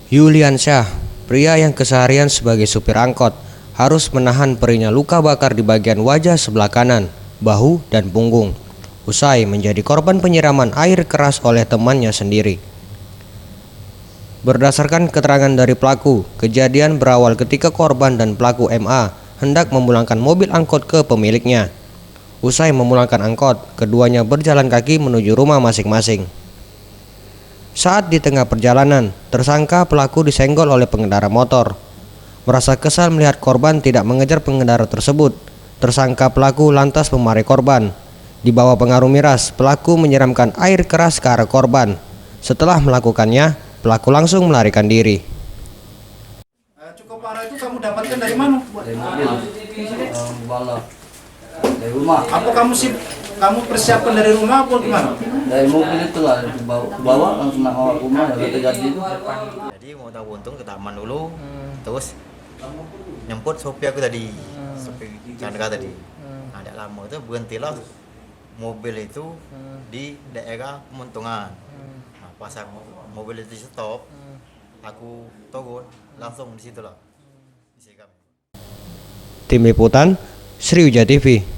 Yuliansyah, pria yang keseharian sebagai supir angkot, harus menahan perihnya luka bakar di bagian wajah sebelah kanan, bahu, dan punggung, usai menjadi korban penyiraman air keras oleh temannya sendiri. Berdasarkan keterangan dari pelaku, kejadian berawal ketika korban dan pelaku MA hendak memulangkan mobil angkot ke pemiliknya. Usai memulangkan angkot, keduanya berjalan kaki menuju rumah masing-masing. Saat di tengah perjalanan, tersangka pelaku disenggol oleh pengendara motor. Merasa kesal melihat korban tidak mengejar pengendara tersebut, tersangka pelaku lantas memarahi korban. Di bawah pengaruh miras, pelaku menyiramkan air keras ke arah korban. Setelah melakukannya, pelaku langsung melarikan diri. Cukup parah itu kamu dapatkan dari mana? Dari mobil, balap dari rumah. Apa kamu persiapkan dari rumah apa gimana? Dari mobil itu lah, bawa langsung nak rumah dari terjadi itu. Jadi mau tahu untung ke taman dulu, terus nyemput sopi aku tadi, sopi Chandra tadi. Nah, tidak lama itu berhentilah mobil itu di daerah pemontongan. Nah, pas mobil itu stop, aku turun langsung di situlah. Tim Liputan, Sriwijaya TV.